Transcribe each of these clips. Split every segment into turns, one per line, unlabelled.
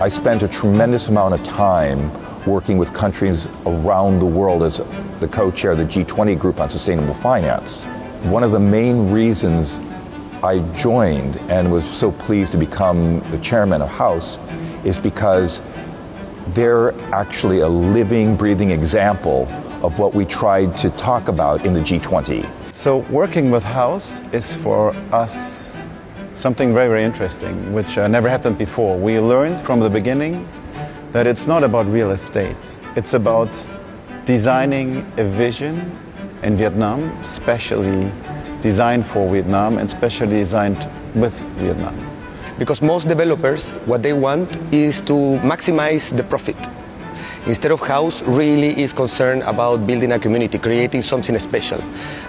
I spent a tremendous amount of time working with countries around the world as the co-chair of the G20 group on sustainable finance. One of the main reasons I joined and was so pleased to become the chairman of Haus is because they're actually a living, breathing example of what we tried to talk about in the G20.
So working with Haus is for us something very, very interesting, which never happened before. We learned from the beginning that it's not about real estate. It's about designing a vision in Vietnam, specially designed for Vietnam and specially designed with Vietnam.
Because most developers, what they want is to maximize the profit. Instead of Haus really is concerned about building a community, creating something special.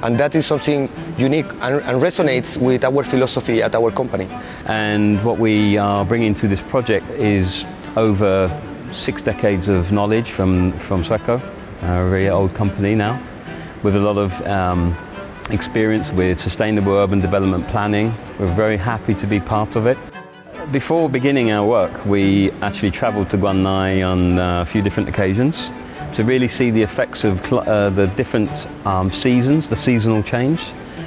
And that is something unique and resonates with our philosophy at our company.
And what we are bringing to this project is over 6 decades of knowledge from Sweco, a very old company now, with a lot of experience with sustainable urban development planning. We're very happy to be part of it. Before beginning our work, we actually travelled to Quảng Ngãi on a few different occasions to really see the effects of the different seasons, the seasonal change.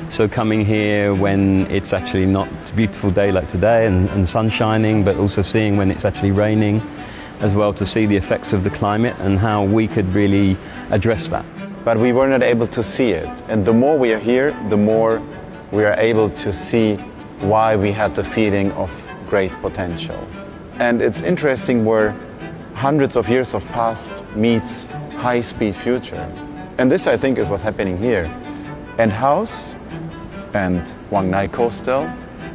So coming here when it's actually not a beautiful day like today and sun shining, but also seeing when it's actually raining as well, to see the effects of the climate and how we could really address that.
But we were not able to see it. And the more we are here, the more we are able to see why we had the feeling of great potential. And it's interesting where hundreds of years of past meets high-speed future. And this, I think, is what's happening here. And Haus and Quảng Ngãi Coastal,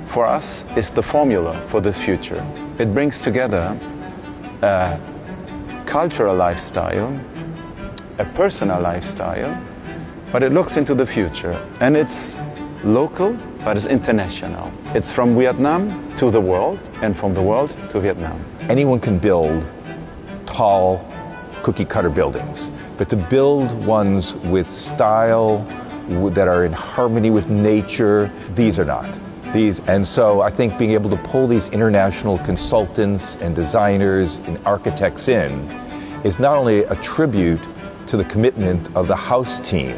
for us, is the formula for this future. It brings together a cultural lifestyle, a personal lifestyle, but it looks into the future. And it's local, but it's international. It's from Vietnam to the world, and from the world to Vietnam.
Anyone can build tall, cookie-cutter buildings, but to build ones with style, that are in harmony with nature, these are not. And so I think being able to pull these international consultants and designers and architects in is not only a tribute to the commitment of the Haus team,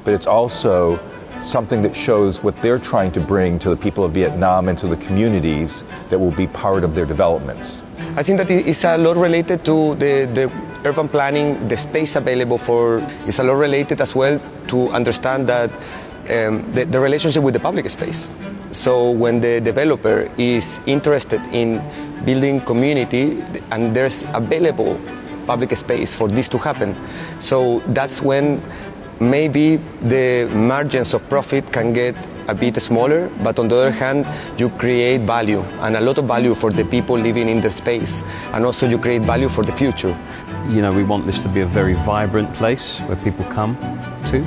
but it's also something that shows what they're trying to bring to the people of Vietnam and to the communities that will be part of their developments.
I think that it's a lot related to the urban planning, the space available for, it's a lot related as well to understand that the relationship with the public space. So when the developer is interested in building community and there's available public space for this to happen, so that's when maybe the margins of profit can get a bit smaller, but on the other hand, you create value, and a lot of value for the people living in the space, and also you create value for the future.
You know, we want this to be a very vibrant place where people come to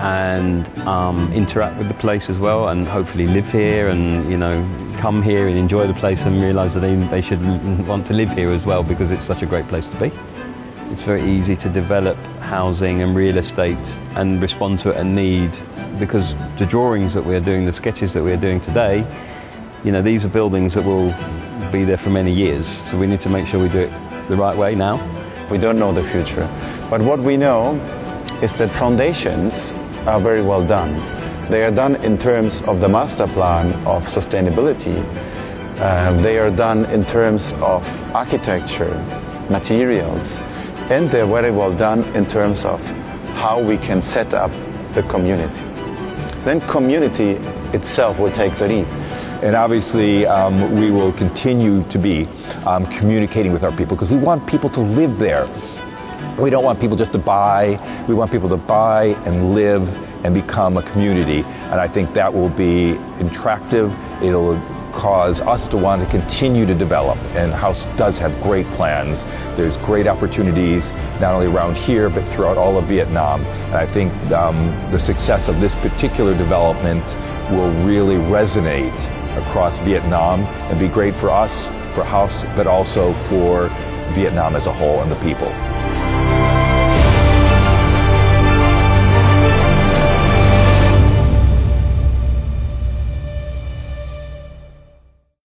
and interact with the place as well, and hopefully live here and, you know, come here and enjoy the place and realise that they should want to live here as well, because it's such a great place to be. It's very easy to develop housing and real estate and respond to a need, because the drawings that we're doing, the sketches that we're doing today, you know, these are buildings that will be there for many years. So we need to make sure we do it the right way now.
We don't know the future, but what we know is that foundations are very well done. They are done in terms of the master plan of sustainability. They are done in terms of architecture, materials, and they're very well done in terms of how we can set up the community. Then community itself will take the lead.
And obviously we will continue to be communicating with our people, because we want people to live there. We don't want people just to buy. We want people to buy and live and become a community. And I think that will be attractive. It'll cause us to want to continue to develop, and Haus does have great plans. There's great opportunities not only around here but throughout all of Vietnam, and I think the success of this particular development will really resonate across Vietnam and be great for us, for Haus, but also for Vietnam as a whole and the people.